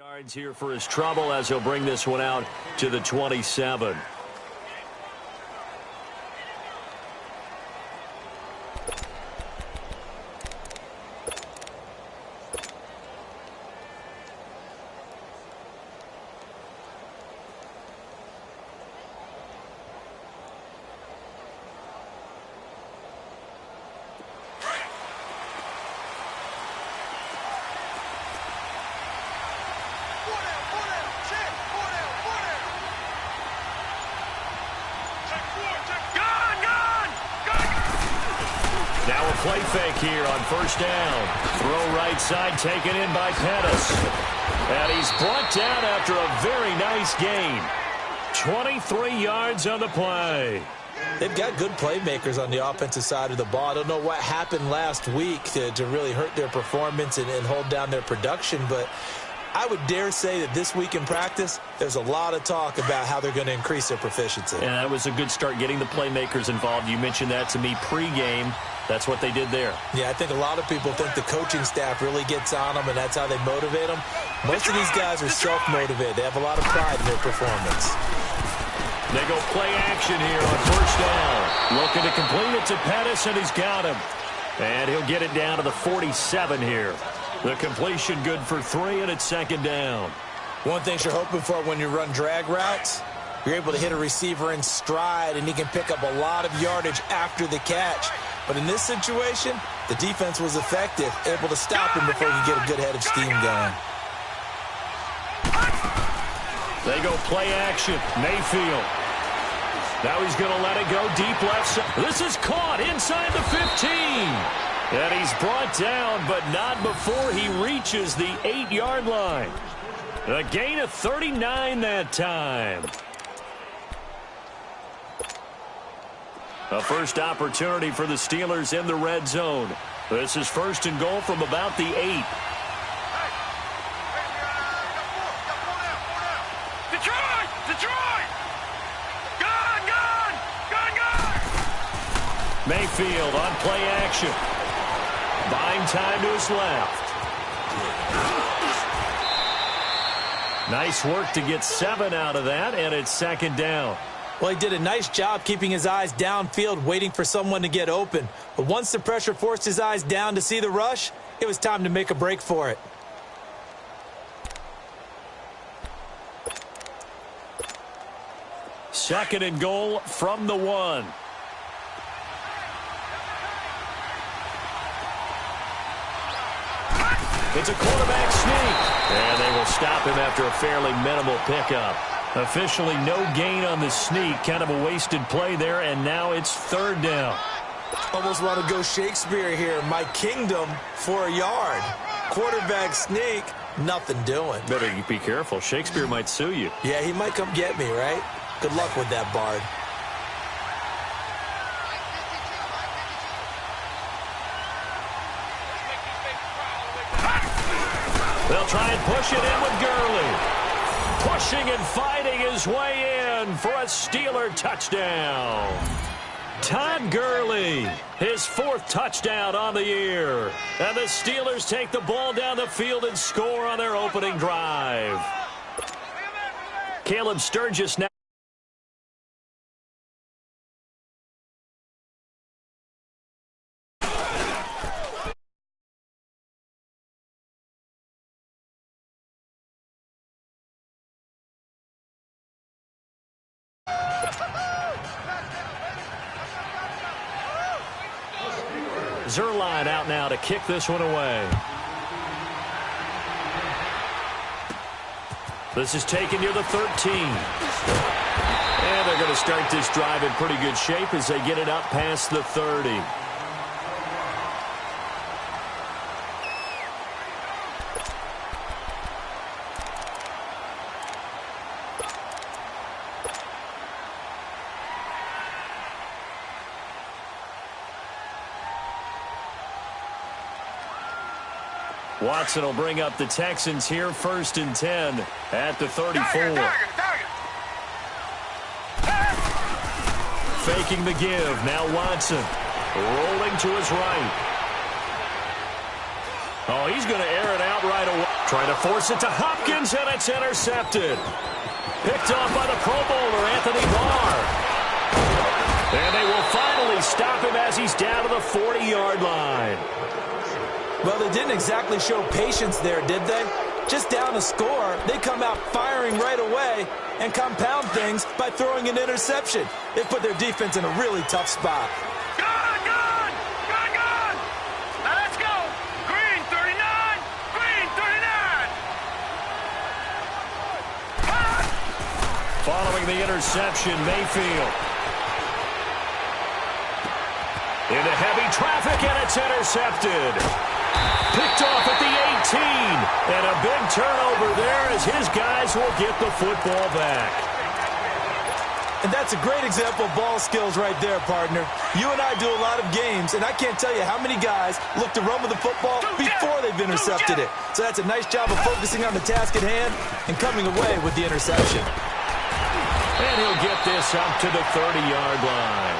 Yards here for his trouble as he'll bring this one out to the 27. Now a play fake here on first down. Throw right side taken in by Pettis. And he's brought down after a very nice gain. 23 yards on the play. They've got good playmakers on the offensive side of the ball. I don't know what happened last week to really hurt their performance and hold down their production, but I would dare say that this week in practice, there's a lot of talk about how they're going to increase their proficiency. And that was a good start getting the playmakers involved. You mentioned that to me pregame. That's what they did there. Yeah, I think a lot of people think the coaching staff really gets on them, and that's how they motivate them. Most of these guys are self-motivated. They have a lot of pride in their performance. They go play action here on first down. Looking to complete it to Pettis, and he's got him. And he'll get it down to the 47 here. The completion good for 3, and it's second down. One thing you're hoping for when you run drag routes, you're able to hit a receiver in stride, and he can pick up a lot of yardage after the catch. But in this situation, the defense was effective, able to stop him before he could get a good head of steam going. They go play action. Mayfield. Now he's going to let it go deep left side. This is caught inside the 15. And he's brought down, but not before he reaches the 8-yard line. A gain of 39 that time. A first opportunity for the Steelers in the red zone. This is first and goal from about the 8. Mayfield on play action. Buying time to his left. Nice work to get 7 out of that, and it's second down. Well, he did a nice job keeping his eyes downfield, waiting for someone to get open. But once the pressure forced his eyes down to see the rush, it was time to make a break for it. Second and goal from the 1. It's a quarterback sneak. And they will stop him after a fairly minimal pickup. Officially no gain on the sneak. Kind of a wasted play there, and now it's third down. Almost want to go Shakespeare here. My kingdom for a yard. Quarterback sneak, nothing doing. Better be careful. Shakespeare might sue you. Yeah, he might come get me, right? Good luck with that, Bard. They'll try and push it in with Gurley. Pushing and fighting his way in for a Steeler touchdown. Todd Gurley, his 4th touchdown on the year. And the Steelers take the ball down the field and score on their opening drive. Caleb Sturgis now. Zerline out now to kick this one away. This is taken near the 13. And they're going to start this drive in pretty good shape as they get it up past the 30. Watson will bring up the Texans here, 1st and 10 at the 34. Faking the give. Now Watson rolling to his right. Oh, he's going to air it out right away. Trying to force it to Hopkins, and it's intercepted. Picked off by the Pro Bowler, Anthony Barr. And they will finally stop him as he's down to the 40-yard line. Well, they didn't exactly show patience there, did they? Just down a score, they come out firing right away and compound things by throwing an interception. They put their defense in a really tough spot. Good! Now let's go! Green 39! Green 39! Following the interception, Mayfield. Into heavy traffic, and it's intercepted. Picked off at the 18. And a big turnover there as his guys will get the football back. And that's a great example of ball skills right there, partner. You and I do a lot of games, and I can't tell you how many guys look to run with the football before they've intercepted it. So that's a nice job of focusing on the task at hand and coming away with the interception. And he'll get this up to the 30-yard line.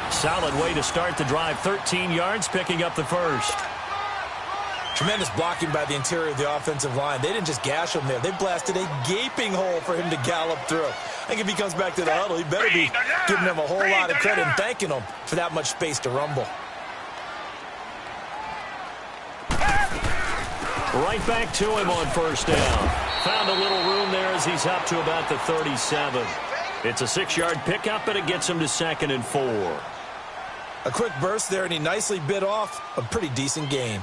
Solid way to start the drive. 13 yards, picking up the first. Tremendous blocking by the interior of the offensive line. They didn't just gash him there. They blasted a gaping hole for him to gallop through. I think if he comes back to the huddle, he better be giving them a whole lot of credit and thanking them for that much space to rumble. Right back to him on first down. Found a little room there as he's up to about the 37. It's a 6-yard pickup, and it gets him to 2nd and 4. A quick burst there, and he nicely bit off a pretty decent gain.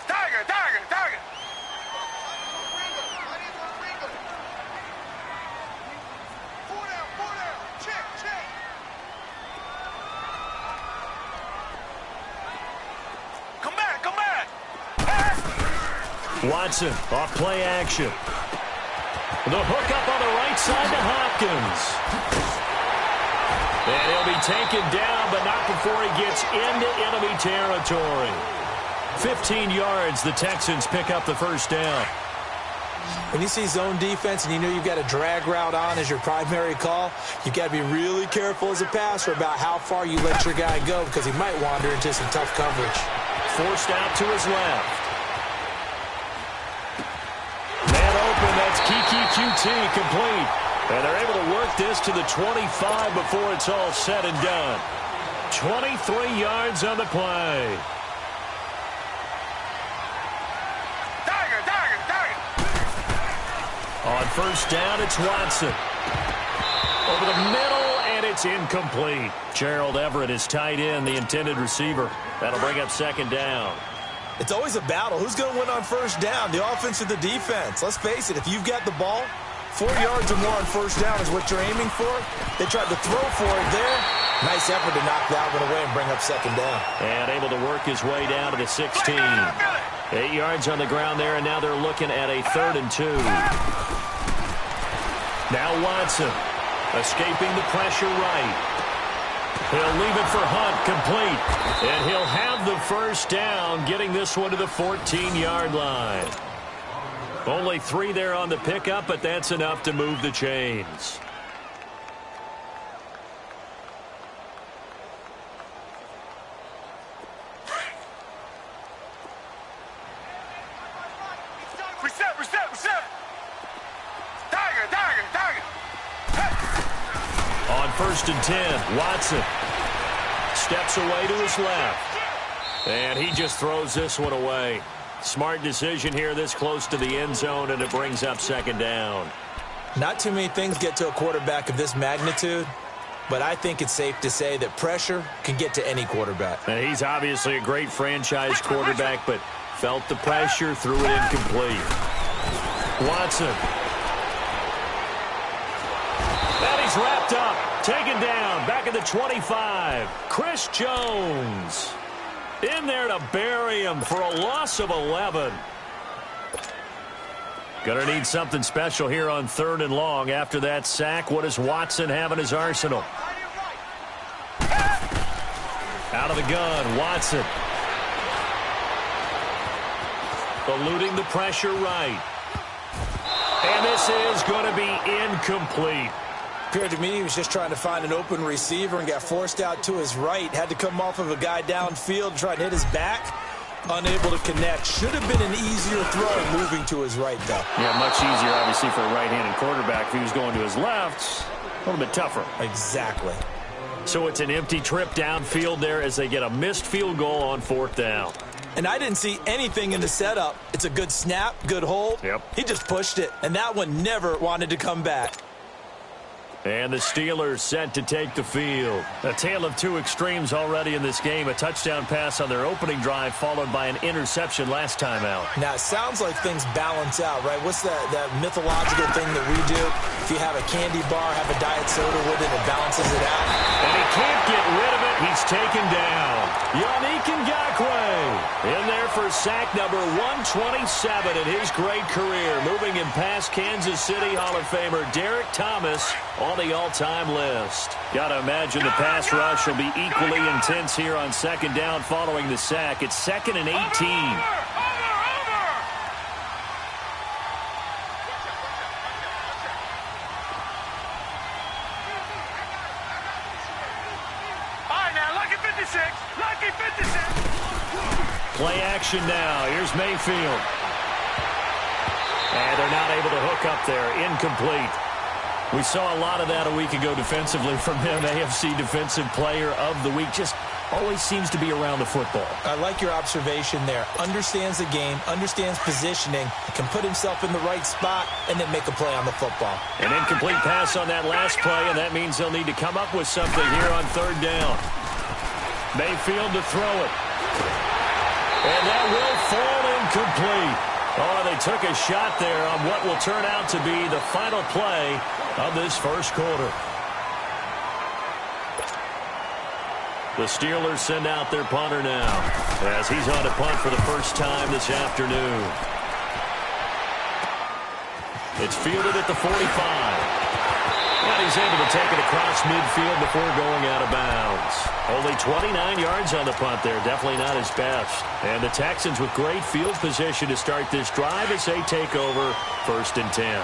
Tiger! Four down! Check! Come back! Watson, off play action. The hook up on the right side to Hopkins. And he'll be taken down, but not before he gets into enemy territory. 15 yards, the Texans pick up the first down. When you see zone defense and you know you've got a drag route on as your primary call, you've got to be really careful as a passer about how far you let your guy go because he might wander into some tough coverage. Forced out to his left. Man open, that's Kiki QT complete. And they're able to work this to the 25 before it's all said and done. 23 yards on the play. On first down, it's Watson. Over the middle, and it's incomplete. Gerald Everett is tight end, the intended receiver. That'll bring up 2nd down. It's always a battle. Who's going to win on first down, the offense or the defense? Let's face it, if you've got the ball, 4 yards or more on first down is what you're aiming for. They tried to throw for it there. Nice effort to knock that one away and bring up 2nd down. And able to work his way down to the 16. 8 yards on the ground there, and now they're looking at a 3rd and 2. Now Watson, escaping the pressure right. He'll leave it for Hunt, complete. And he'll have the first down, getting this one to the 14-yard line. Only 3 there on the pickup, but that's enough to move the chains. Reset! Tiger! On 1st and 10, Watson steps away to his left. And he just throws this one away. Smart decision here this close to the end zone, and it brings up 2nd down. Not too many things get to a quarterback of this magnitude, but I think it's safe to say that pressure can get to any quarterback. And he's obviously a great franchise quarterback, but felt the pressure, threw it incomplete. Watson. And he's wrapped up, taken down, back at the 25. Chris Jones in there to bury him for a loss of 11. Gonna need something special here on 3rd and long. After that sack, what does Watson have in his arsenal? Out of the gun, Watson. Eluding the pressure right. And this is going to be incomplete. Appeared to me he was just trying to find an open receiver and got forced out to his right. Had to come off of a guy downfield, try to hit his back. Unable to connect. Should have been an easier throw moving to his right, though. Yeah, much easier, obviously, for a right-handed quarterback. If he was going to his left, a little bit tougher. Exactly. So it's an empty trip downfield there as they get a missed field goal on 4th down. And I didn't see anything in the setup. It's a good snap, good hold. Yep. He just pushed it, and that one never wanted to come back. And the Steelers set to take the field. A tale of two extremes already in this game. A touchdown pass on their opening drive followed by an interception last time out. Now, it sounds like things balance out, right? What's that mythological thing that we do? If you have a candy bar, have a diet soda with it, it balances it out. And he can't get rid of it. He's taken down. Yannick Ngakoue in there for sack number 127 in his great career. Moving him past Kansas City Hall of Famer Derek Thomas on the all-time list. Got to imagine the pass rush will be equally intense here on 2nd down following the sack. It's 2nd and 18. Play action now. Here's Mayfield. And they're not able to hook up there. Incomplete. We saw a lot of that a week ago defensively from him. AFC Defensive Player of the Week. Just always seems to be around the football. I like your observation there. Understands the game, understands positioning, can put himself in the right spot, and then make a play on the football. An incomplete pass on that last play, and that means they'll need to come up with something here on 3rd down. Mayfield to throw it. And that will fall incomplete. Oh, they took a shot there on what will turn out to be the final play of this first quarter. The Steelers send out their punter now as he's on to punt for the first time this afternoon. It's fielded at the 45. And he's able to take it across midfield before going out of bounds. Only 29 yards on the punt there. Definitely not his best. And the Texans with great field position to start this drive as they take over 1st and 10.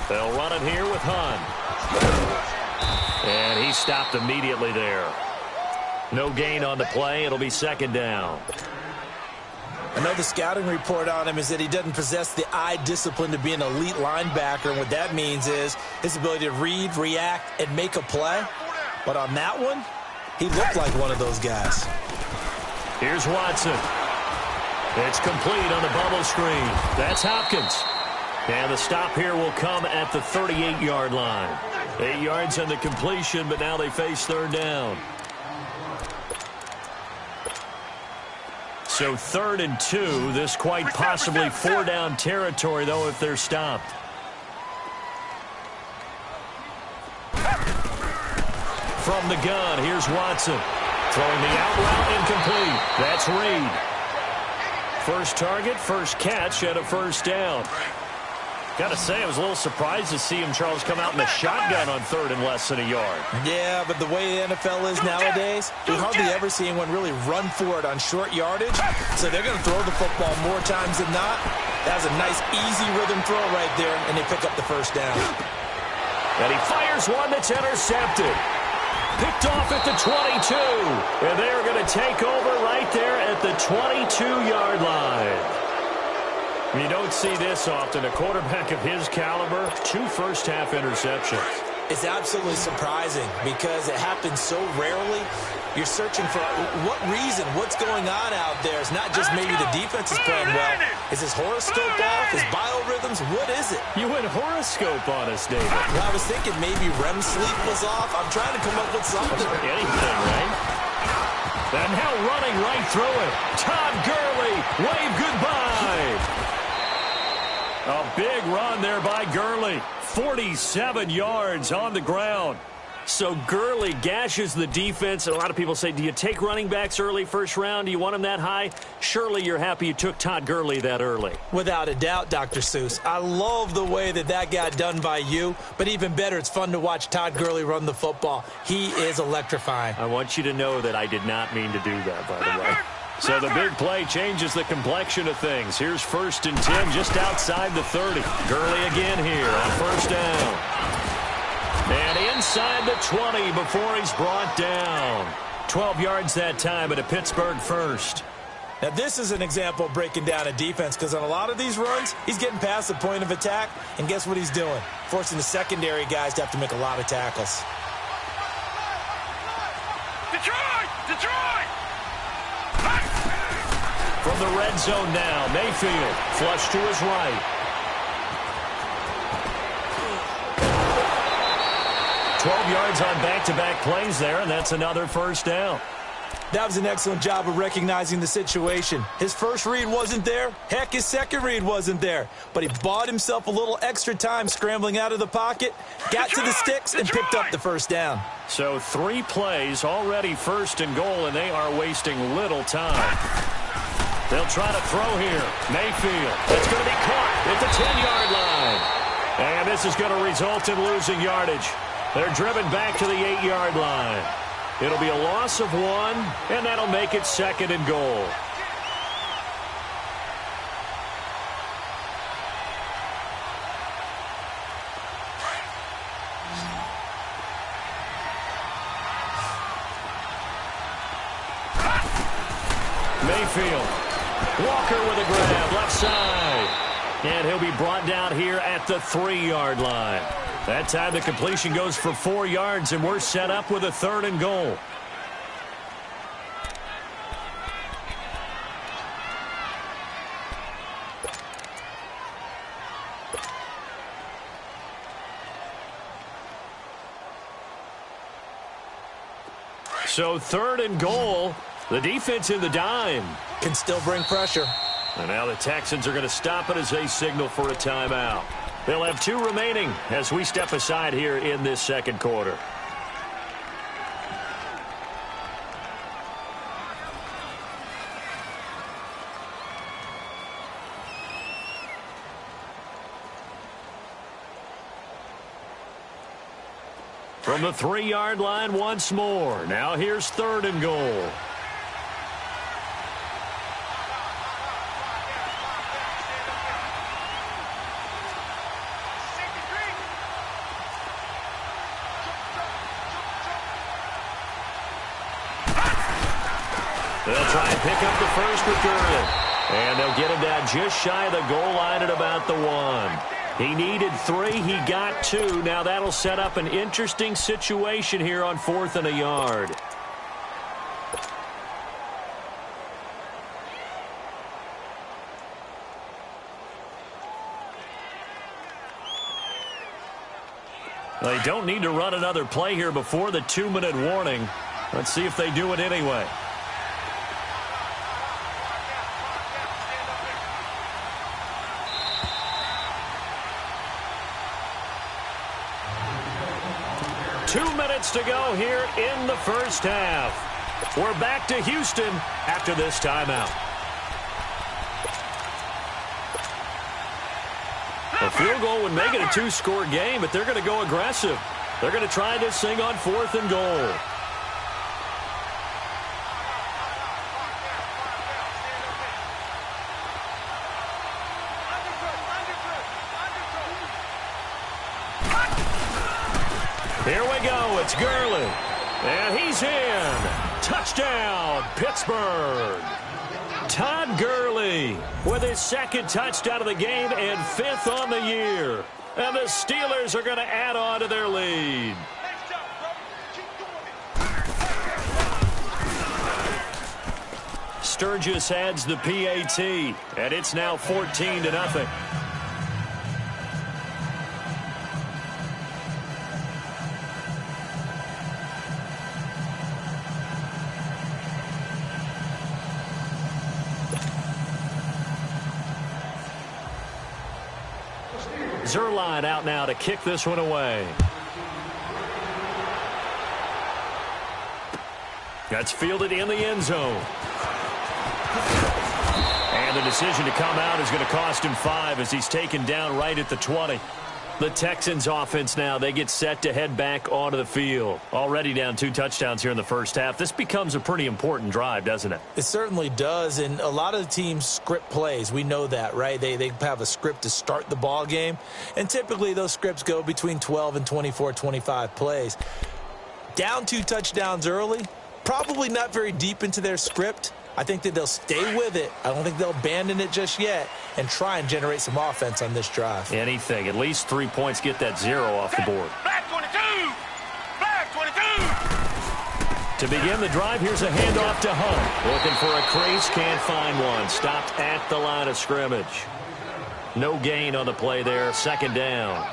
They'll run it here with Hunt. And he stopped immediately there. No gain on the play. It'll be 2nd down. I know the scouting report on him is that he doesn't possess the eye discipline to be an elite linebacker. And what that means is his ability to read, react, and make a play. But on that one, he looked like one of those guys. Here's Watson. It's complete on the bubble screen. That's Hopkins. And the stop here will come at the 38-yard line. 8 yards on the completion, but now they face 3rd down. So 3rd and 2. This quite possibly 4-down territory, though, if they're stopped. From the gun, here's Watson. Throwing the out route incomplete. That's Reed. First target, first catch, and a 1st down. Got to say, I was a little surprised to see him, Charles, come out in the shotgun on 3rd and less than a yard. Yeah, but the way the NFL is nowadays, we hardly ever see anyone really run for it on short yardage. So they're going to throw the football more times than not. That was a nice, easy rhythm throw right there, and they pick up the 1st down. And he fires one that's intercepted. Picked off at the 22. And they're going to take over right there at the 22-yard line. You don't see this often. A quarterback of his caliber, 2 first-half interceptions. It's absolutely surprising because it happens so rarely. You're searching for what reason, what's going on out there. It's not just maybe the defense is playing well. Is his horoscope off? His biorhythms? What is it? You went horoscope on us, David. Well, I was thinking maybe REM sleep was off. I'm trying to come up with something. Anything, right? And now running right through it. Todd Gurley, wave goodbye. A big run there by Gurley. 47 yards on the ground. So Gurley gashes the defense. And a lot of people say, do you take running backs early first round? Do you want them that high? Surely you're happy you took Todd Gurley that early. Without a doubt, Dr. Seuss. I love the way that got done by you. But even better, it's fun to watch Todd Gurley run the football. He is electrifying. I want you to know that I did not mean to do that, by the way. So the big play changes the complexion of things. Here's 1st and 10 just outside the 30. Gurley again here on 1st down. And inside the 20 before he's brought down. 12 yards that time at a Pittsburgh first. Now, this is an example of breaking down a defense because on a lot of these runs, he's getting past the point of attack, and guess what he's doing? Forcing the secondary guys to have to make a lot of tackles. Detroit! Detroit! From the red zone now, Mayfield flush to his right. 12 yards on back-to-back plays there, and that's another 1st down. That was an excellent job of recognizing the situation. His first read wasn't there. Heck, his second read wasn't there. But he bought himself a little extra time scrambling out of the pocket, got to the sticks, and picked up the 1st down. So 3 plays, already 1st and goal, and they are wasting little time. They'll try to throw here. Mayfield. It's going to be caught at the 10-yard line. And this is going to result in losing yardage. They're driven back to the 8-yard line. It'll be a loss of 1, and that'll make it 2nd and goal. Mayfield. Walker with a grab, left side. And he'll be brought down here at the 3-yard line. That time the completion goes for 4 yards, and we're set up with a 3rd and goal. So 3rd and goal. The defense in the dime. Can still bring pressure. And now the Texans are going to stop it as they signal for a timeout. They'll have 2 remaining as we step aside here in this 2nd quarter. From the 3-yard line once more. Now here's 3rd and goal. They'll try and pick up the first with Gurley. And they'll get him down just shy of the goal line at about the 1. He needed 3. He got 2. Now that'll set up an interesting situation here on 4th and a yard. They don't need to run another play here before the 2-minute warning. Let's see if they do it anyway. To go here in the first half. We're back to Houston after this timeout. A field goal would make it a 2-score game, but they're going to go aggressive. They're going to try this thing on 4th and goal. Here we go. It's Gurley. And he's in. Touchdown, Pittsburgh. Todd Gurley with his 2nd touchdown of the game and 5th on the year. And the Steelers are going to add on to their lead. Sturgis adds the PAT, and it's now 14-0. Zerline out now to kick this one away. That's fielded in the end zone. And the decision to come out is going to cost him 5 as he's taken down right at the 20. The Texans offense now, they get set to head back onto the field. Already down 2 touchdowns here in the first half. This becomes a pretty important drive, doesn't it? It certainly does, and a lot of the teams script plays. We know that, right? They have a script to start the ball game, and typically those scripts go between 12 and 24, 25 plays. Down 2 touchdowns early, probably not very deep into their script. I think that they'll stay with it. I don't think they'll abandon it just yet and try and generate some offense on this drive. Anything. At least 3 points, get that 0 off the board. Black 22! Black 22! To begin the drive, here's a handoff to Hunt. Looking for a crease, can't find one. Stopped at the line of scrimmage. No gain on the play there, second down.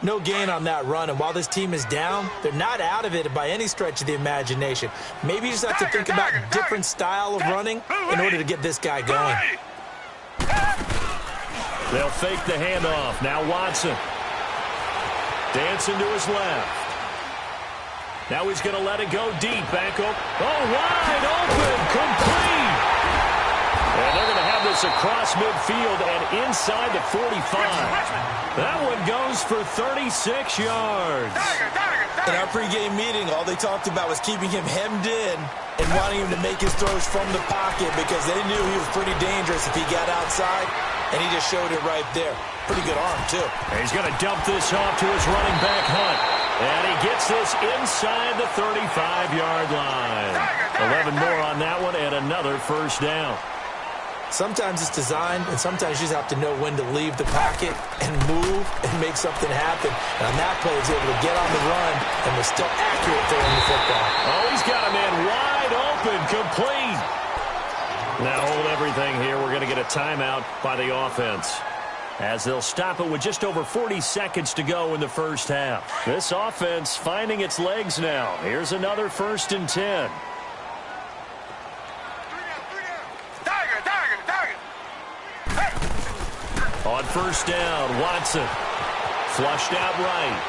No gain on that run, and while this team is down, they're not out of it by any stretch of the imagination. Maybe you just have to think about a different style of running in order to get this guy going. They'll fake the handoff. Now Watson. Dancing to his left. Now he's going to let it go deep. Back up. Oh, wide open. Complete. And they're going to have this across midfield and inside the 45. That one goes for 36 yards. In our pregame meeting, all they talked about was keeping him hemmed in and wanting him to make his throws from the pocket because they knew he was pretty dangerous if he got outside, and he just showed it right there. Pretty good arm, too. And he's going to dump this off to his running back, Hunt. And he gets this inside the 35-yard line. 11 more on that one and another first down. Sometimes it's designed, and sometimes you just have to know when to leave the pocket and move and make something happen. And on that play, he was able to get on the run and was still accurate throwing the football. Oh, he's got a man wide open, complete. Now hold everything here. We're going to get a timeout by the offense, as they'll stop it with just over 40 seconds to go in the first half. This offense finding its legs now. Here's another 1st and 10. On first down, Watson. Flushed out right.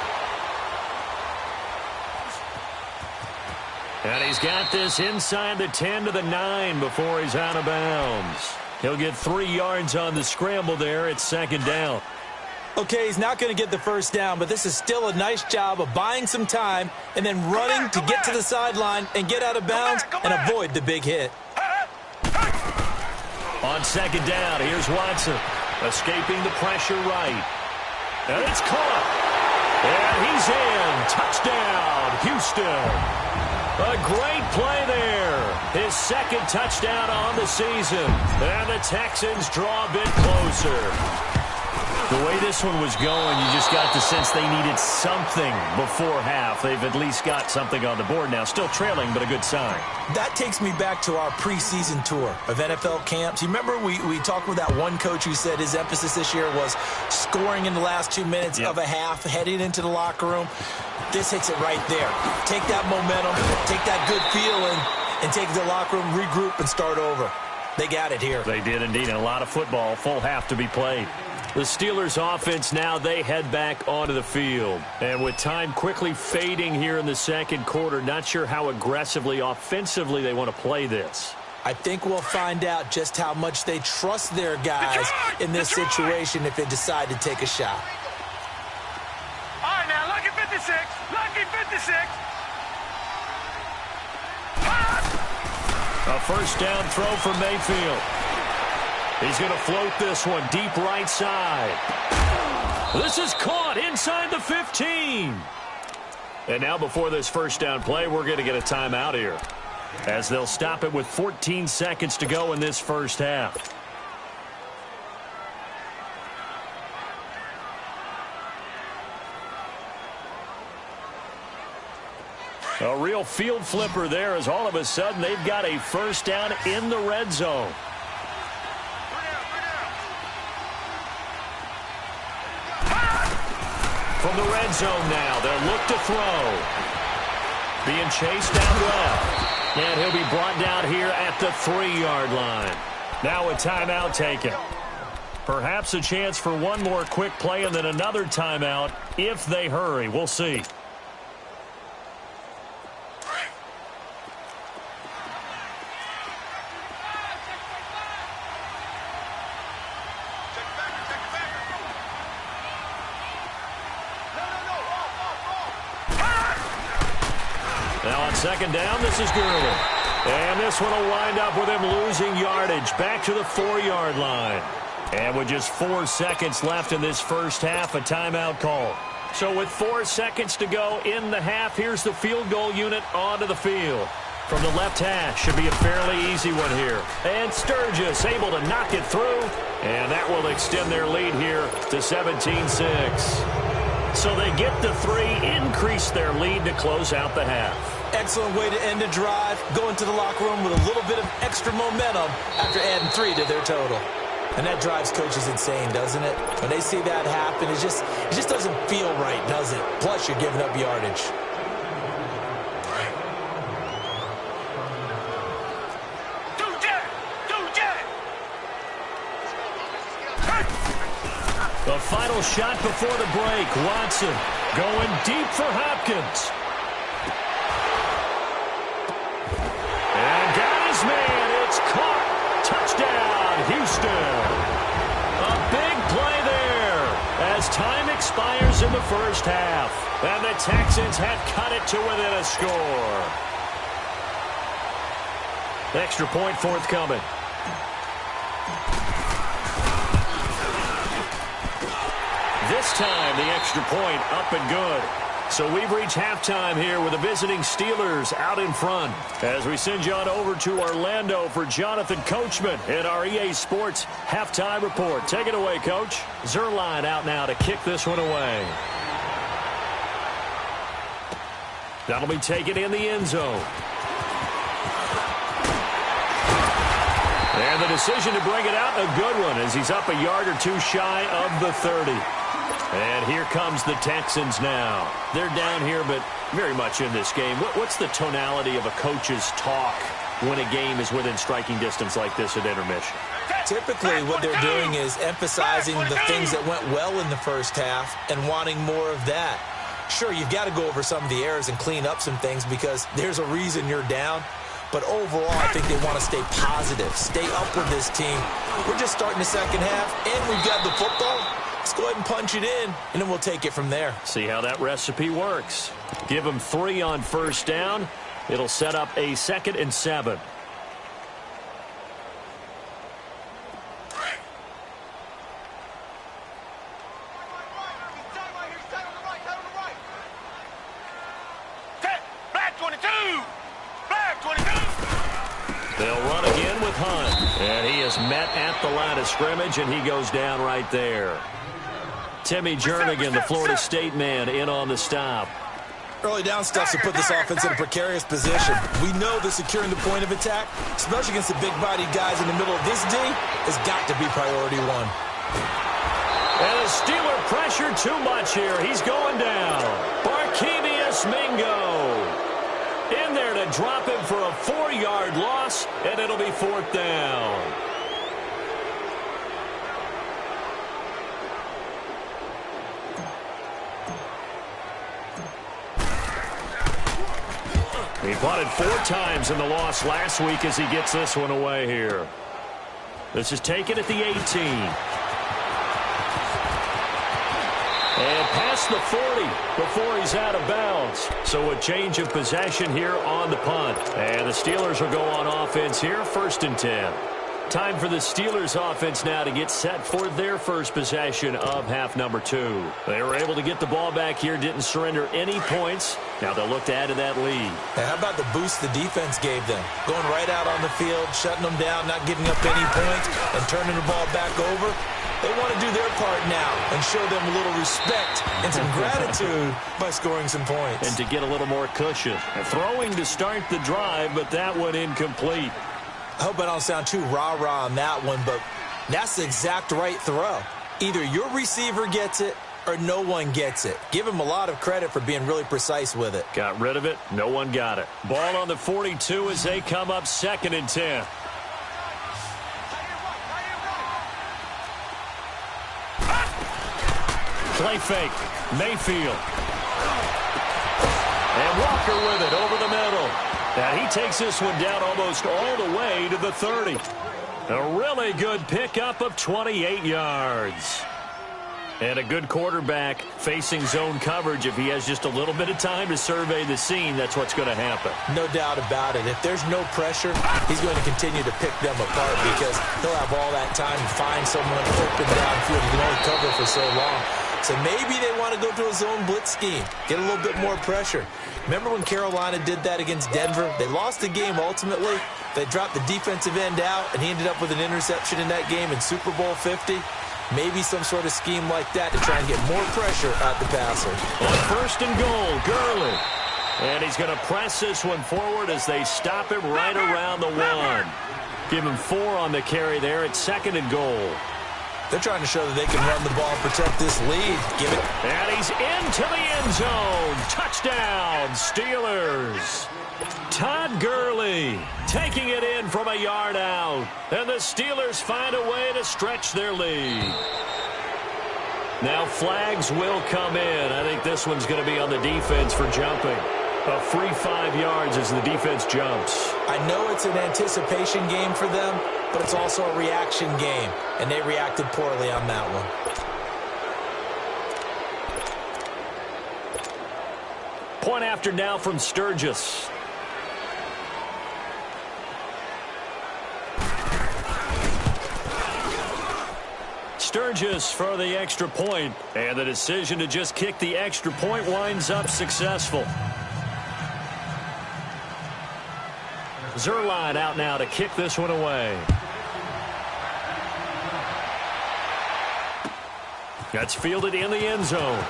And he's got this inside the 10 to the 9 before he's out of bounds. He'll get 3 yards on the scramble there at second down. Okay, he's not going to get the first down, but this is still a nice job of buying some time and then running to get to the sideline and get out of bounds and avoid the big hit. On second down, here's Watson. Escaping the pressure right. And it's caught. And he's in. Touchdown, Houston. A great play there. His second touchdown on the season. And the Texans draw a bit closer. The way this one was going, you just got the sense they needed something before half. They've at least got something on the board now. Still trailing, but a good sign. That takes me back to our preseason tour of NFL camps. You remember we talked with that one coach who said his emphasis this year was scoring in the last 2 minutes of a half, heading into the locker room. This hits it right there. Take that momentum, take that good feeling, and take it to the locker room, regroup, and start over. They got it here. They did indeed, and a lot of football, full half to be played. The Steelers offense now, they head back onto the field. And with time quickly fading here in the second quarter, not sure how aggressively, offensively they want to play this. I think we'll find out just how much they trust their guys in this situation if they decide to take a shot. All right, now, lucky 56. Lucky 56. A first down throw for Mayfield. He's going to float this one deep right side. This is caught inside the 15. And now before this first down play, we're going to get a timeout here, as they'll stop it with 14 seconds to go in this first half. A real field flipper there, as all of a sudden they've got a first down in the red zone. From the red zone now, they'll look to throw. Being chased down left. And he'll be brought down here at the 3-yard line. Now a timeout taken. Perhaps a chance for one more quick play and then another timeout if they hurry. We'll see. second down, this is Gurley. And this one will wind up with him losing yardage back to the 4-yard line. And with just 4 seconds left in this first half, a timeout call. So with 4 seconds to go in the half, here's the field goal unit onto the field. From the left hash, should be a fairly easy one here. And Sturgis able to knock it through. And that will extend their lead here to 17-6. So they get the 3, increase their lead to close out the half. Excellent way to end a drive. Go into the locker room with a little bit of extra momentum after adding 3 to their total. And that drives coaches insane, doesn't it? When they see that happen, it just doesn't feel right, does it? Plus, you're giving up yardage. The final shot before the break. Watson going deep for Hopkins. And got his man. It's caught. Touchdown, Houston. A big play there as time expires in the first half. And the Texans have cut it to within a score. Extra point forthcoming. This time, the extra point up and good. So we've reached halftime here with the visiting Steelers out in front. As we send you on over to Orlando for Jonathan Coachman in our EA Sports Halftime Report. Take it away, Coach. Zerline out now to kick this one away. That'll be taken in the end zone. And the decision to bring it out, a good one, as he's up a yard or two shy of the 30. And here comes the Texans now. They're down here, but very much in this game. What's the tonality of a coach's talk when a game is within striking distance like this at intermission? Typically, what they're doing is emphasizing the things that went well in the first half and wanting more of that. Sure, you've got to go over some of the errors and clean up some things because there's a reason you're down. But overall, I think they want to stay positive, stay up with this team. We're just starting the second half, and we've got the football. Let's go ahead and punch it in, and then we'll take it from there. See how that recipe works. Give them 3 on first down. It'll set up a 2nd and 7. They'll run again with Hunt. And he is met at the line of scrimmage, and he goes down right there. Timmy Jernigan, the Florida State man, in on the stop. Early down stuff to put this offense in a precarious position. We know that securing the point of attack, especially against the big-bodied guys in the middle of this D, has got to be priority 1. And the Steeler pressure too much here. He's going down. Barkevius Mingo in there to drop him for a 4-yard loss, and it'll be 4th down. He punted 4 times in the loss last week as he gets this one away here. This is taken at the 18. And past the 40 before he's out of bounds. So a change of possession here on the punt. And the Steelers will go on offense here, 1st and 10. Time for the Steelers offense now to get set for their first possession of half number 2. They were able to get the ball back here, didn't surrender any points. Now they'll look to add to that lead. Hey, how about the boost the defense gave them? Going right out on the field, shutting them down, not giving up any points, and turning the ball back over. They want to do their part now and show them a little respect and some gratitude by scoring some points. And to get a little more cushion. Throwing to start the drive, but that one incomplete. I hope I don't sound too rah-rah on that one, but that's the exact right throw. Either your receiver gets it or no one gets it. Give him a lot of credit for being really precise with it. Got rid of it. No one got it. Ball on the 42 as they come up 2nd and 10. Play fake. Mayfield. And Walker with it over the middle. And he takes this one down almost all the way to the 30. A really good pickup of 28 yards. And a good quarterback facing zone coverage, if he has just a little bit of time to survey the scene, that's what's going to happen. No doubt about it. If there's no pressure, he's going to continue to pick them apart because he'll have all that time to find someone open downfield. He can only cover for so long. So maybe they want to go to a zone blitz scheme, get a little bit more pressure. Remember when Carolina did that against Denver? They lost the game ultimately. They dropped the defensive end out, and he ended up with an interception in that game in Super Bowl 50. Maybe some sort of scheme like that to try and get more pressure at the passer. On first and goal, Gurley. And he's going to press this one forward as they stop him right around the 1. Give him 4 on the carry there at second and goal. They're trying to show that they can run the ball and protect this lead. Give it. And he's into the end zone. Touchdown, Steelers. Todd Gurley taking it in from a yard out. And the Steelers find a way to stretch their lead. Now flags will come in. I think this one's going to be on the defense for jumping. A free 5 yards as the defense jumps. I know it's an anticipation game for them, but it's also a reaction game, and they reacted poorly on that one. Point after now from Sturgis. Sturgis for the extra point, and the decision to just kick the extra point winds up successful. Zerline out now to kick this one away. That's fielded in the end zone.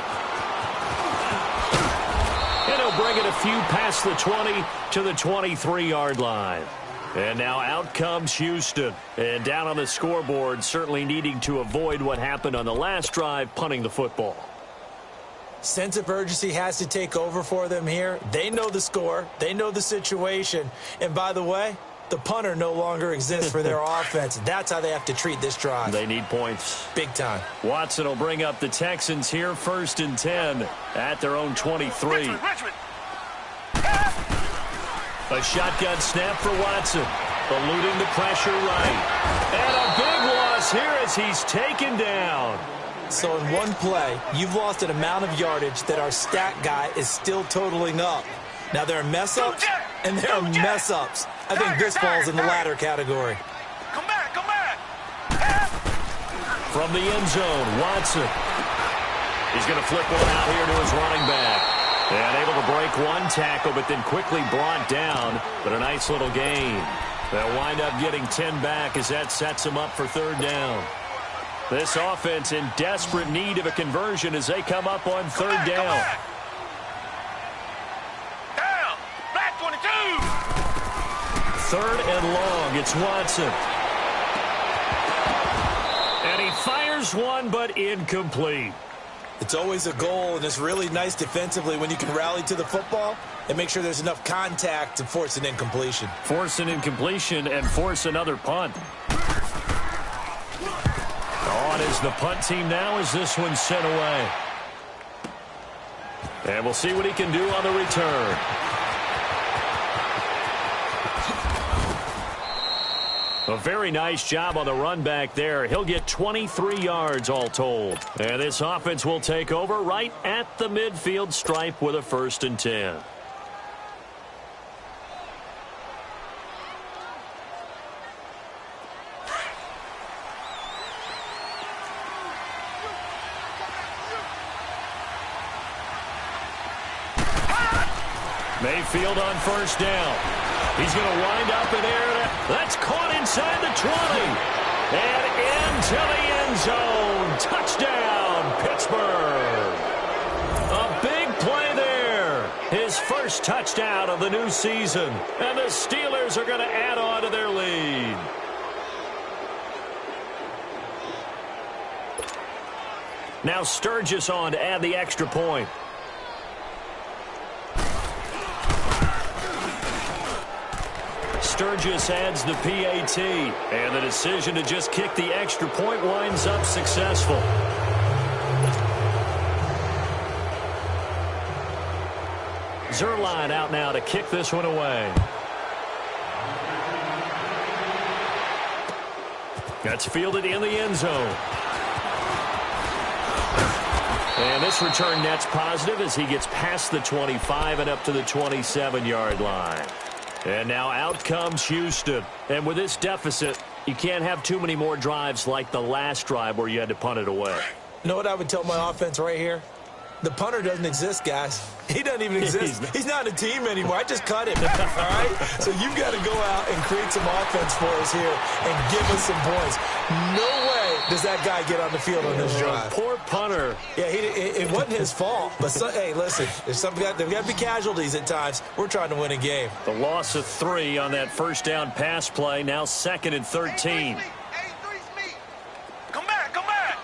And he'll bring it a few past the 20 to the 23-yard line. And now out comes Houston. And down on the scoreboard, certainly needing to avoid what happened on the last drive, punting the football. Sense of urgency has to take over for them here. They know the score. They know the situation. And by the way, the punter no longer exists for their offense. That's how they have to treat this drive. They need points. Big time. Watson will bring up the Texans here, 1st and 10 at their own 23. Richmond. A shotgun snap for Watson. Eluding the pressure right. And a big loss here as he's taken down. So in one play, you've lost an amount of yardage that our stat guy is still totaling up. Now there are mess-ups, and there are mess-ups. I think this falls in the latter category. Come back, come back. From the end zone, Watson. He's going to flip one out here to his running back. And able to break one tackle, but then quickly brought down. But a nice little gain. They'll wind up getting 10 back as that sets them up for 3rd down. This offense in desperate need of a conversion as they come up on 3rd down. Down. Black 22. 3rd and long. It's Watson. And he fires one, but incomplete. It's always a goal, and it's really nice defensively when you can rally to the football and make sure there's enough contact to force an incompletion. Force an incompletion and force another punt. On is the punt team now as this one's sent away. And we'll see what he can do on the return. A very nice job on the run back there. He'll get 23 yards all told. And this offense will take over right at the midfield stripe with a 1st and 10. Mayfield on 1st down. He's going to wind up in air. That's caught inside the 20. And into the end zone. Touchdown, Pittsburgh. A big play there. His first touchdown of the new season. And the Steelers are going to add on to their lead. Now Sturgis on to add the extra point. Sturgis adds the PAT, and the decision to just kick the extra point winds up successful. Zerline out now to kick this one away. That's fielded in the end zone. And this return net's positive as he gets past the 25 and up to the 27-yard line. And now out comes Houston. And with this deficit, you can't have too many more drives like the last drive where you had to punt it away. You know what I would tell my offense right here? The punter doesn't exist, guys. He doesn't even exist. He's not a team anymore. I just cut him, all right? So you've got to go out and create some offense for us here and give us some points. No way does that guy get on the field on this drive. Poor punter. Yeah, it wasn't his fault. But, hey, listen, there's got to be casualties at times. We're trying to win a game. The loss of 3 on that first down pass play, now 2nd and 13. Come back, come back.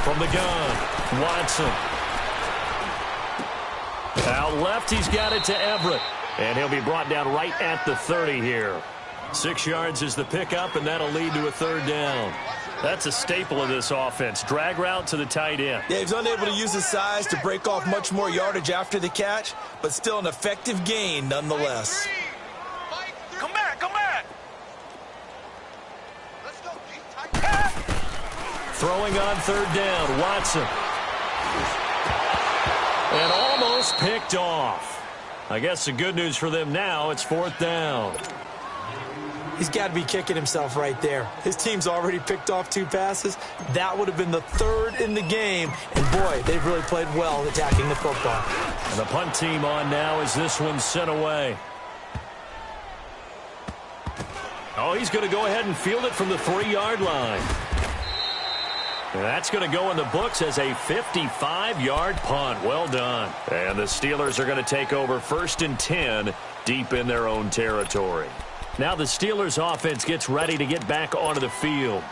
From the gun, Watson. Out left, he's got it to Everett. And he'll be brought down right at the 30 here. 6 yards is the pickup, and that'll lead to a 3rd down. That's a staple of this offense. Drag route to the tight end. Yeah, he's unable to use his size to break off much more yardage after the catch, but still an effective gain nonetheless. Come back, come back. Throwing on 3rd down, Watson. And almost picked off. I guess the good news for them now, it's 4th down. He's got to be kicking himself right there. His team's already picked off 2 passes. That would have been the 3rd in the game. And, boy, they've really played well attacking the football. And the punt team on now as this one's sent away. Oh, he's going to go ahead and field it from the 3-yard line. And that's going to go in the books as a 55-yard punt. Well done. And the Steelers are going to take over 1st and 10 deep in their own territory. Now the Steelers offense gets ready to get back onto the field.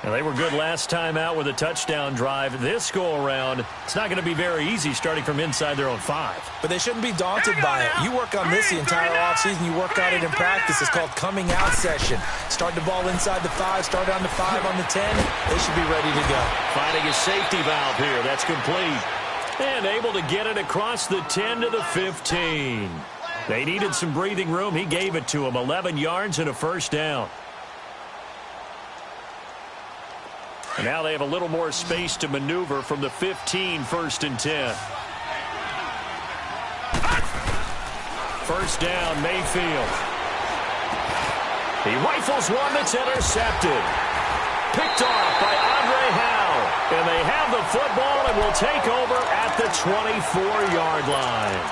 And they were good last time out with a touchdown drive. This go-around, it's not going to be very easy starting from inside their own 5. But they shouldn't be daunted by it. You work on this the entire offseason. You work on it in practice. It's called coming out session. Start the ball inside the 5, start on the 5, on the 10. They should be ready to go. Finding a safety valve here. That's complete. And able to get it across the 10 to the 15. They needed some breathing room. He gave it to them. 11 yards and a 1st down. And now they have a little more space to maneuver from the 15, 1st and 10. 1st down, Mayfield. He rifles one that's intercepted. Picked off by Andre Howe. And they have the football and will take over at the 24-yard line.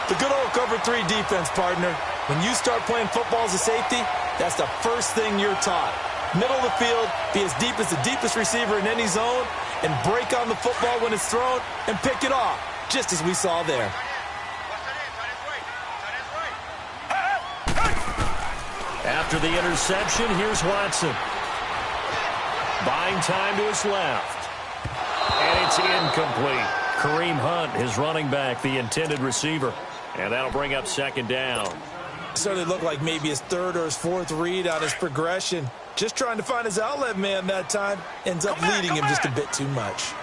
The good old cover 3 defense, partner. When you start playing football as a safety, that's the first thing you're taught. Middle of the field, be as deep as the deepest receiver in any zone, and break on the football when it's thrown and pick it off, just as we saw there. After the interception, here's Watson. Buying time to his left. And it's incomplete. Kareem Hunt, his running back, the intended receiver. And that'll bring up 2nd down. Certainly looked like maybe his 3rd or his 4th read on his progression. Just trying to find his outlet man that time. Ends up leading him just a bit too much.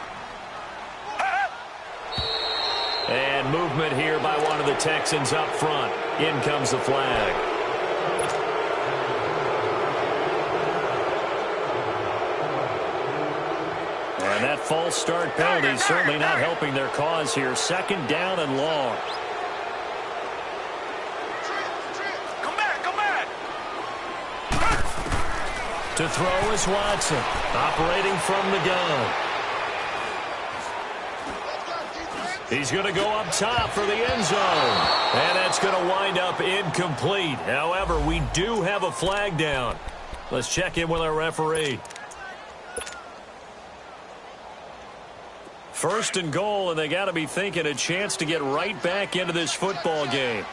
And movement here by one of the Texans up front. In comes the flag. And that false start penalty is certainly not helping their cause here. 2nd down and long. To throw is Watson, operating from the gun. He's going to go up top for the end zone. And that's going to wind up incomplete. However, we do have a flag down. Let's check in with our referee. 1st and goal, and they got to be thinking a chance to get right back into this football game.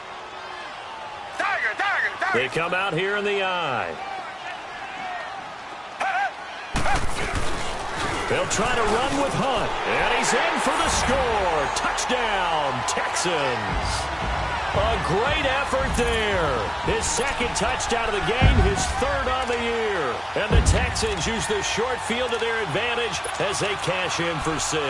They come out here in the eye. They'll try to run with Hunt, and he's in for the score. Touchdown, Texans. A great effort there. His 2nd touchdown of the game, his 3rd on the year. And the Texans use the short field to their advantage as they cash in for 6.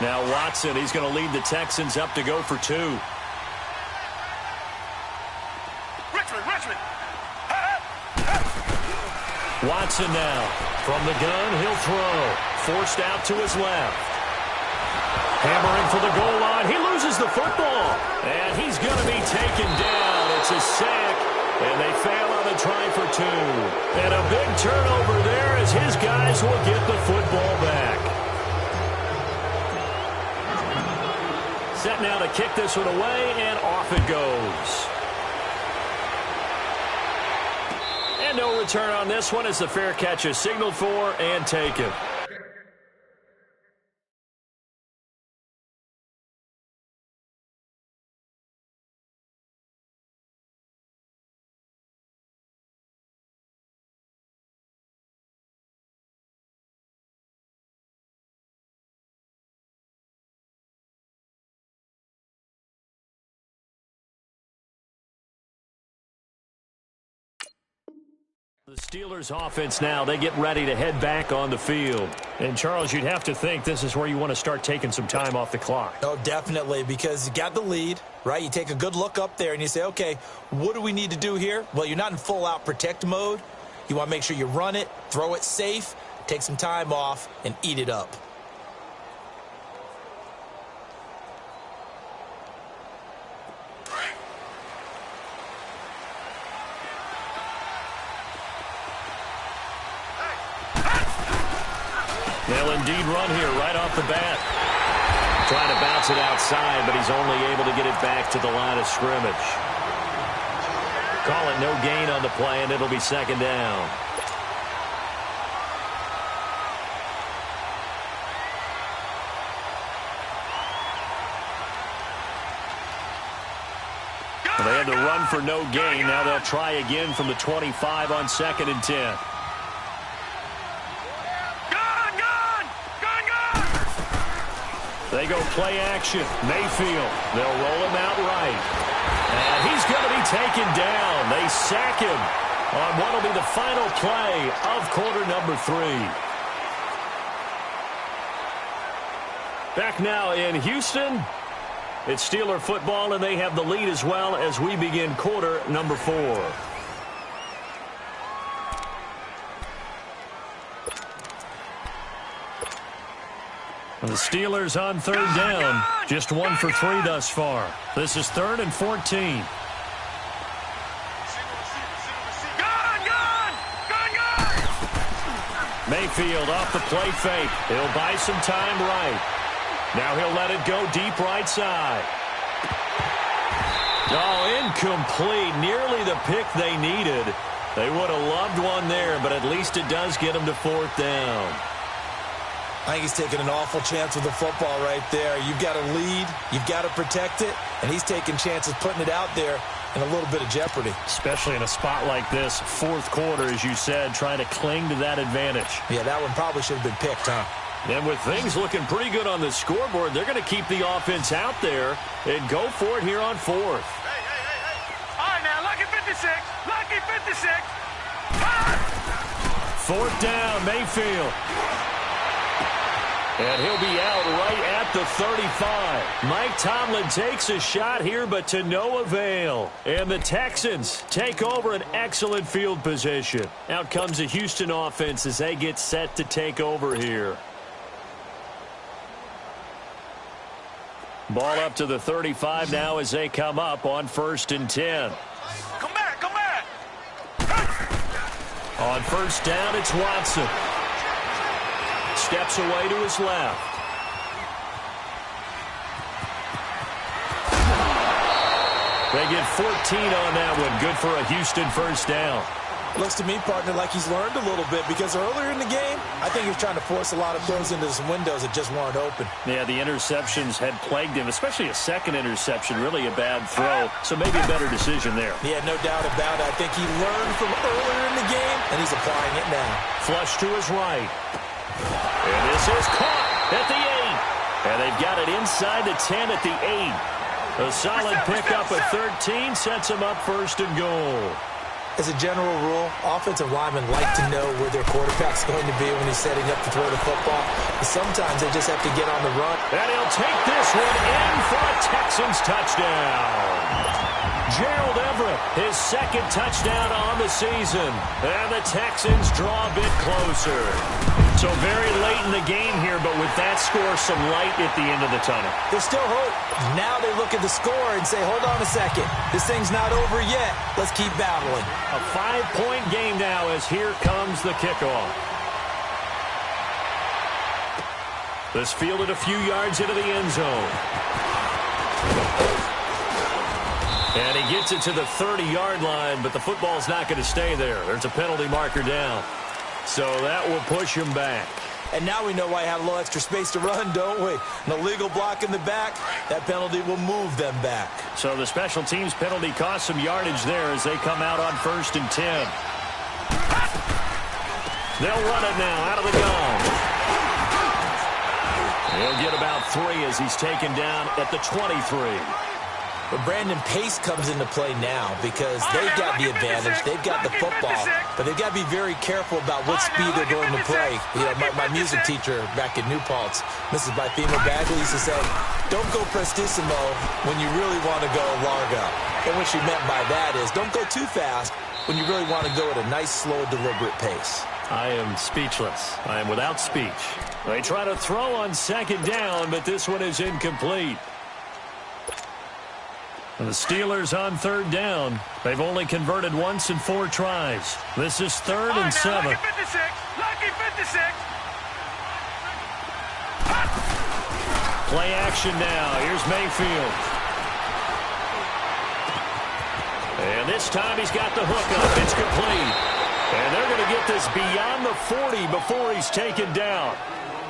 Now Watson, he's going to lead the Texans up to go for 2. Richmond. Watson now. From the gun, he'll throw. Forced out to his left. Hammering for the goal line. He loses the football. And he's going to be taken down. It's a sack. And they fail on the try for 2. And a big turnover there as his guys will get the football back. Set now to kick this one away, and off it goes. And no return on this one as the fair catch is signaled for and taken. The Steelers offense now, they get ready to head back on the field. And, Charles, you'd have to think this is where you want to start taking some time off the clock. Oh, definitely, because you got the lead, right? You take a good look up there and you say, okay, what do we need to do here? Well, you're not in full-out protect mode. You want to make sure you run it, throw it safe, take some time off, and eat it up. They'll indeed run here right off the bat. Trying to bounce it outside, but he's only able to get it back to the line of scrimmage. Call it no gain on the play, and it'll be second down. Well, they had to run for no gain. Now they'll try again from the 25 on 2nd and 10. They go play action. Mayfield. They'll roll him out right. And he's going to be taken down. They sack him on what will be the final play of quarter number 3. Back now in Houston. It's Steeler football, and they have the lead as well as we begin quarter number 4. The Steelers on 3rd down. Just 1 for 3 thus far. This is 3rd and 14. Mayfield off the play fake. He'll buy some time right. Now he'll let it go deep right side. Oh, incomplete. Nearly the pick they needed. They would have loved one there, but at least it does get them to 4th down. I think he's taking an awful chance with the football right there. You've got to lead, you've got to protect it, and he's taking chances putting it out there in a little bit of jeopardy. Especially in a spot like this, 4th quarter, as you said, trying to cling to that advantage. Yeah, that one probably should have been picked, huh? And with things looking pretty good on the scoreboard, they're going to keep the offense out there and go for it here on 4th. Hey. All right, now, lucky 56. Lucky 56. Ah! 4th down, Mayfield. And he'll be out right at the 35. Mike Tomlin takes a shot here, but to no avail. And the Texans take over an excellent field position. Out comes the Houston offense as they get set to take over here. Ball up to the 35 now as they come up on 1st and 10. Come back. On 1st down, it's Watson. Steps away to his left. They get 14 on that one. Good for a Houston 1st down. Looks to me, partner, like he's learned a little bit because earlier in the game, I think he was trying to force a lot of throws into some windows that just weren't open. Yeah, the interceptions had plagued him, especially a second interception, really a bad throw. So maybe a better decision there. Yeah, no doubt about it. I think he learned from earlier in the game, and he's applying it now. Flush to his right. And this is caught at the 8. And they've got it inside the 10 at the 8. A solid pickup at 13 sets him up 1st and goal. As a general rule, offensive linemen like to know where their quarterback's going to be when he's setting up to throw the football. But sometimes they just have to get on the run. And he'll take this one in for a Texans touchdown. Gerald Everett, his second touchdown on the season. And the Texans draw a bit closer. So very late in the game here, but with that score, some light at the end of the tunnel. There's still hope. Now they look at the score and say, hold on a second. This thing's not over yet. Let's keep battling. A 5-point game now as here comes the kickoff. This fielded a few yards into the end zone. And he gets it to the 30-yard line, but the football's not going to stay there. There's a penalty marker down. So that will push him back. And now we know why I had a little extra space to run, don't we? An illegal block in the back, that penalty will move them back. So the special teams penalty cost some yardage there as they come out on 1st and 10. They'll run it now out of the gun. He'll get about 3 as he's taken down at the 23. But Brandon, pace comes into play now because they've got the advantage. They've got the football, but they've got to be very careful about what speed they're going to play. You know, my music teacher back in New Paltz, Mrs. Bythema Bagley, used to say, don't go prestissimo when you really want to go largo. And what she meant by that is don't go too fast when you really want to go at a nice, slow, deliberate pace. I am speechless. I am without speech. They try to throw on 2nd down, but this one is incomplete. And the Steelers on 3rd down. They've only converted once in 4 tries. This is 3rd and 7. Lucky 56. Lucky 56. Play action now. Here's Mayfield. And this time he's got the hook up. It's complete. And they're going to get this beyond the 40 before he's taken down.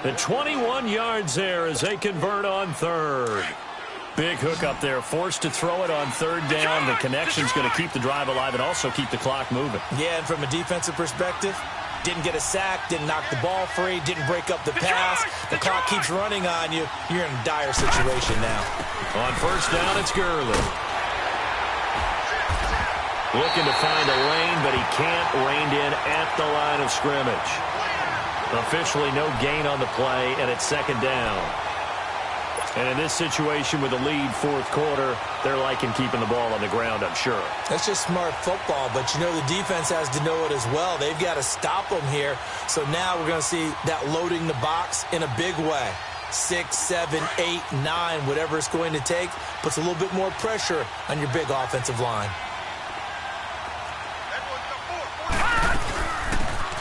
The 21 yards there as they convert on 3rd. Big hook up there, forced to throw it on 3rd down. The connection's going to keep the drive alive and also keep the clock moving. Yeah, and from a defensive perspective, didn't get a sack, didn't knock the ball free, didn't break up the pass. The clock keeps running on you. You're in a dire situation now. On 1st down, it's Gurley. Looking to find a lane, but he can't rein in at the line of scrimmage. Officially no gain on the play, and it's 2nd down. And in this situation with a lead 4th quarter, they're liking keeping the ball on the ground, I'm sure. That's just smart football, but you know the defense has to know it as well. They've got to stop them here. So now we're going to see that loading the box in a big way. 6, 7, 8, 9, whatever it's going to take, puts a little bit more pressure on your big offensive line.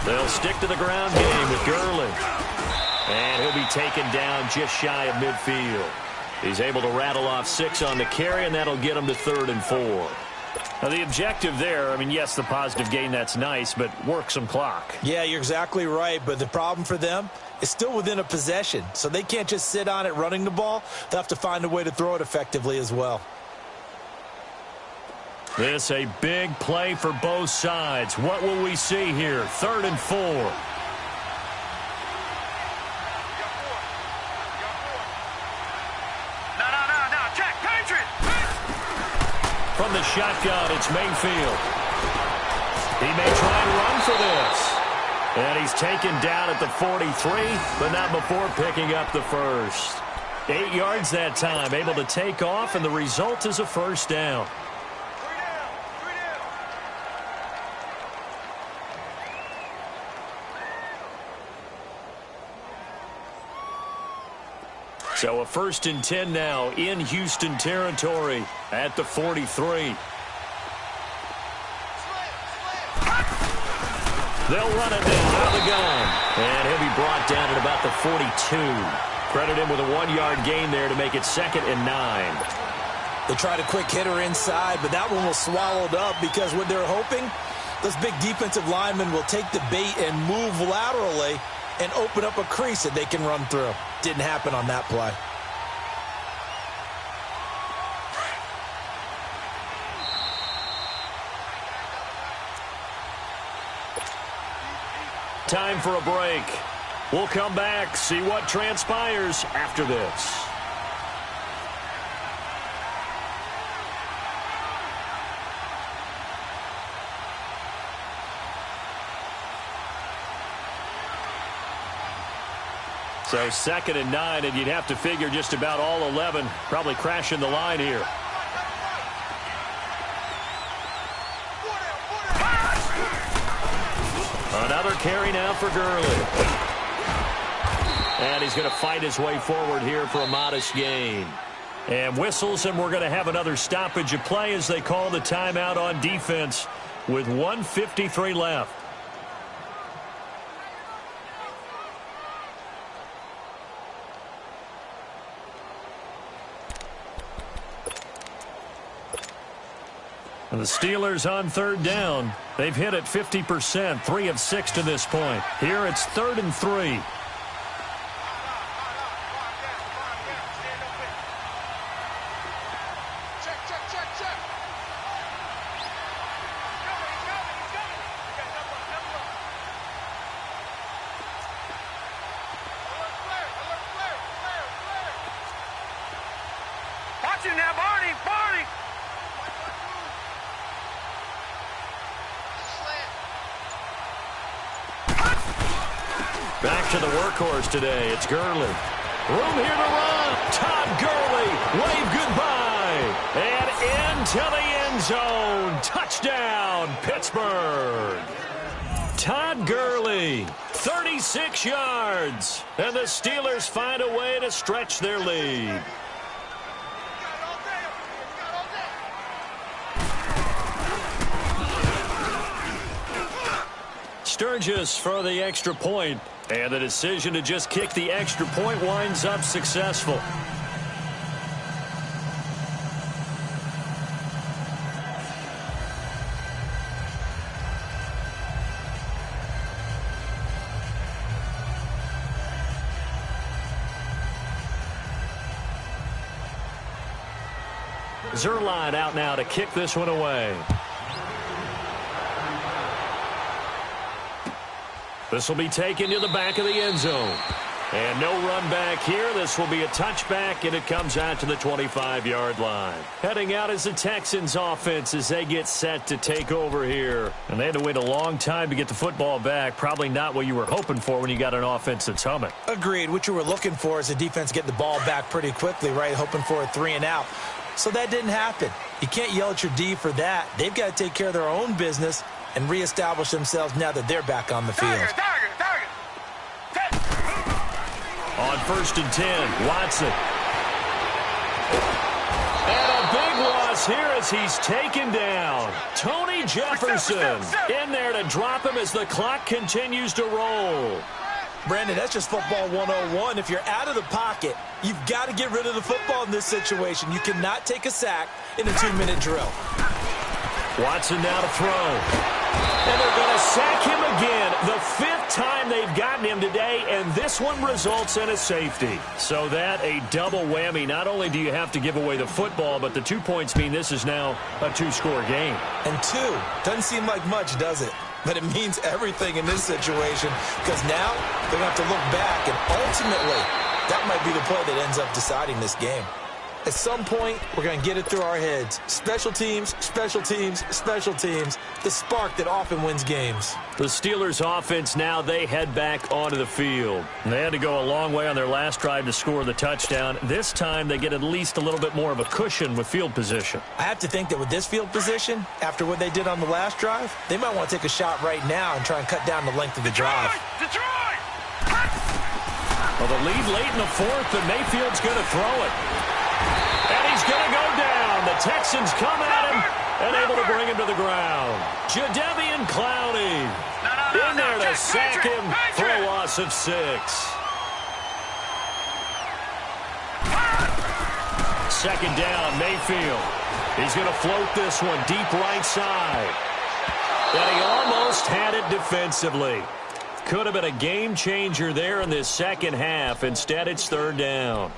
They'll stick to the ground game with Gurley. And he'll be taken down just shy of midfield. He's able to rattle off 6 on the carry, and that'll get him to 3rd and 4. Now, the objective there, I mean, yes, the positive gain, that's nice, but work some clock. Yeah, you're exactly right, but the problem for them is still within a possession. So they can't just sit on it running the ball. They'll have to find a way to throw it effectively as well. This a big play for both sides. What will we see here? 3rd and 4. From the shotgun, it's Mayfield. He may try and run for this. And he's taken down at the 43, but not before picking up the 1st. 8 yards that time, able to take off, and the result is a 1st down. So a 1st and 10 now in Houston territory at the 43. They'll run it now out of the gun. And he'll be brought down at about the 42. Credit him with a 1-yard gain there to make it 2nd and 9. They tried a quick hitter inside, but that one was swallowed up because what they're hoping, those big defensive linemen will take the bait and move laterally and open up a crease that they can run through. Didn't happen on that play. Time for a break. We'll come back, see what transpires after this. So 2nd and 9, and you'd have to figure just about all 11 probably crashing the line here. Another carry now for Gurley. And he's going to fight his way forward here for a modest gain. And whistles, and we're going to have another stoppage of play as they call the timeout on defense with 1:53 left. And the Steelers on 3rd down. They've hit it 50%, 3 of 6 to this point. Here it's 3rd and 3. Watch him now, Barney! Barney! Back to the workhorse today. It's Gurley. Room here to run. Todd Gurley. Wave goodbye. And into the end zone. Touchdown, Pittsburgh. Todd Gurley, 36 yards. And the Steelers find a way to stretch their lead. Sturgis for the extra point, and the decision to just kick the extra point winds up successful. Zerline out now to kick this one away. This will be taken to the back of the end zone. And no run back here. This will be a touchback, and it comes out to the 25-yard line. Heading out is the Texans offense as they get set to take over here. And they had to wait a long time to get the football back. Probably not what you were hoping for when you got an offense that's humming. Agreed. What you were looking for is the defense getting the ball back pretty quickly, right? Hoping for a 3 and out. So that didn't happen. You can't yell at your D for that. They've got to take care of their own business and reestablish themselves now that they're back on the field. Target. On 1st and 10, Watson. And a big loss here as he's taken down. Tony Jefferson in there to drop him as the clock continues to roll. Brandon, that's just football 101. If you're out of the pocket, you've got to get rid of the football in this situation. You cannot take a sack in a 2-minute drill. Watson now to throw. And they're going to sack him again. The 5th time they've gotten him today, and this one results in a safety. So that a double whammy. Not only do you have to give away the football, but the 2 points mean this is now a 2-score game. And 2 doesn't seem like much, does it? But it means everything in this situation because now they're going to have to look back, and ultimately that might be the play that ends up deciding this game. At some point, we're going to get it through our heads. Special teams, special teams, special teams. The spark that often wins games. The Steelers offense now, they head back onto the field. They had to go a long way on their last drive to score the touchdown. This time, they get at least a little bit more of a cushion with field position. I have to think that with this field position, after what they did on the last drive, they might want to take a shot right now and try and cut down the length of the drive. Detroit! Well, the lead late in the 4th, and Mayfield's going to throw it. And he's going to go down. The Texans come at him and able to bring him to the ground. Jadeveon Clowney in there to sack him for a loss of 6. Second down, Mayfield. He's going to float this one deep right side. And he almost had it defensively. Could have been a game changer there in this second half. Instead, it's 3rd down.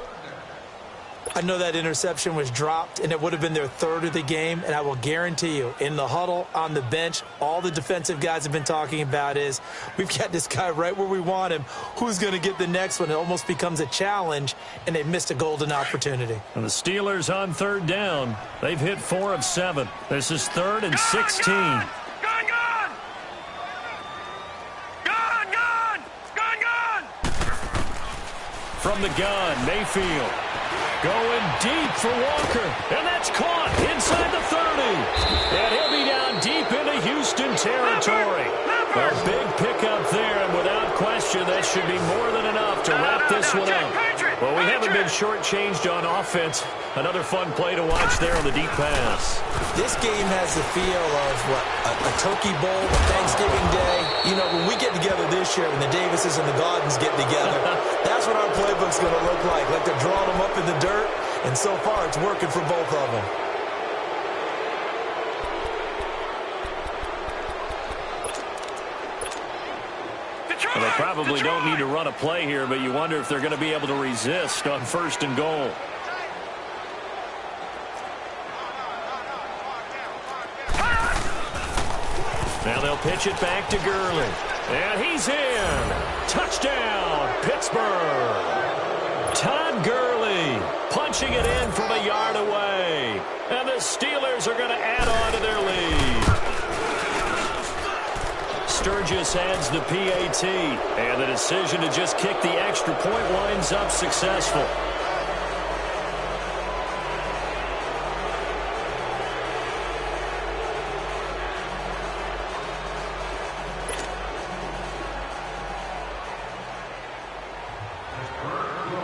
I know that interception was dropped, and it would have been their 3rd of the game, and I will guarantee you, in the huddle, on the bench, all the defensive guys have been talking about is, we've got this guy right where we want him. Who's going to get the next one? It almost becomes a challenge, and they missed a golden opportunity. And the Steelers on 3rd down. They've hit 4 of 7. This is 3rd and 16. from the gun. Mayfield going deep for Walker. And that's caught inside the 30. And he'll be down deep into Houston territory. A big pickup there, and without question, that should be more than enough to wrap this one up. Well, we haven't been shortchanged on offense. Another fun play to watch there on the deep pass. This game has the feel of, a turkey bowl, a Thanksgiving Day. You know, when we get together this year, when the Davises and the Gaudens get together, that's what our playbook's going to look like they're drawing them up in the dirt, and so far it's working for both of them. Well, they probably don't need to run a play here, but you wonder if they're going to be able to resist on 1st and goal. Now they'll pitch it back to Gurley. And he's in. Touchdown, Pittsburgh. Todd Gurley punching it in from a yard away. And the Steelers are going to add on to their lead. Sturgis adds the PAT. And the decision to just kick the extra point winds up successful.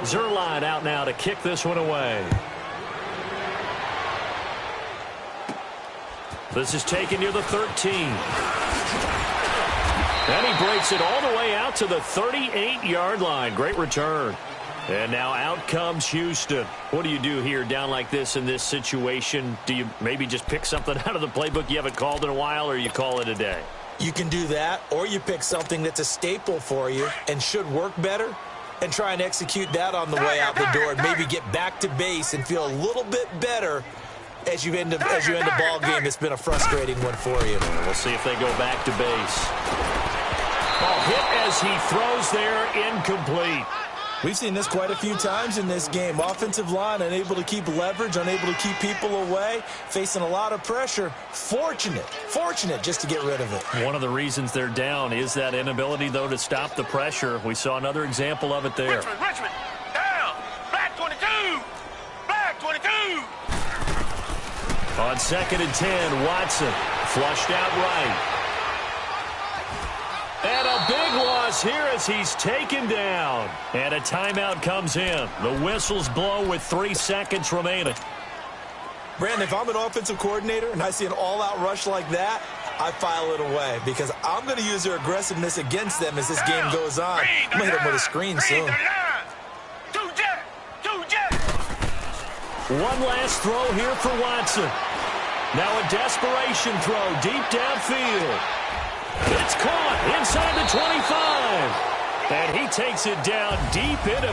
Zerline out now to kick this one away. This is taken near the 13. And he breaks it all the way out to the 38-yard line. Great return. And now out comes Houston. What do you do here down like this in this situation? Do you maybe just pick something out of the playbook you haven't called in a while, or you call it a day? You can do that, or you pick something that's a staple for you and should work better, and try and execute that on the way out the door and maybe get back to base and feel a little bit better as you end a ball game that's been a frustrating one for you. We'll see if they go back to base. Ball hit as he throws there, incomplete. We've seen this quite a few times in this game. Offensive line unable to keep leverage, unable to keep people away, facing a lot of pressure. Fortunate just to get rid of it. One of the reasons they're down is that inability, though, to stop the pressure. We saw another example of it there. Richmond, down. Black 22. Black 22. On 2nd and 10, Watson flushed out right. And a big loss here as he's taken down. And a timeout comes in. The whistles blow with 3 seconds remaining. Brandon, if I'm an offensive coordinator and I see an all-out rush like that, I file it away because I'm going to use their aggressiveness against them as this game goes on. I'm going to hit them with a screen soon. Two jet. One last throw here for Watson. Now a desperation throw deep downfield. It's caught inside the 25. And he takes it down deep into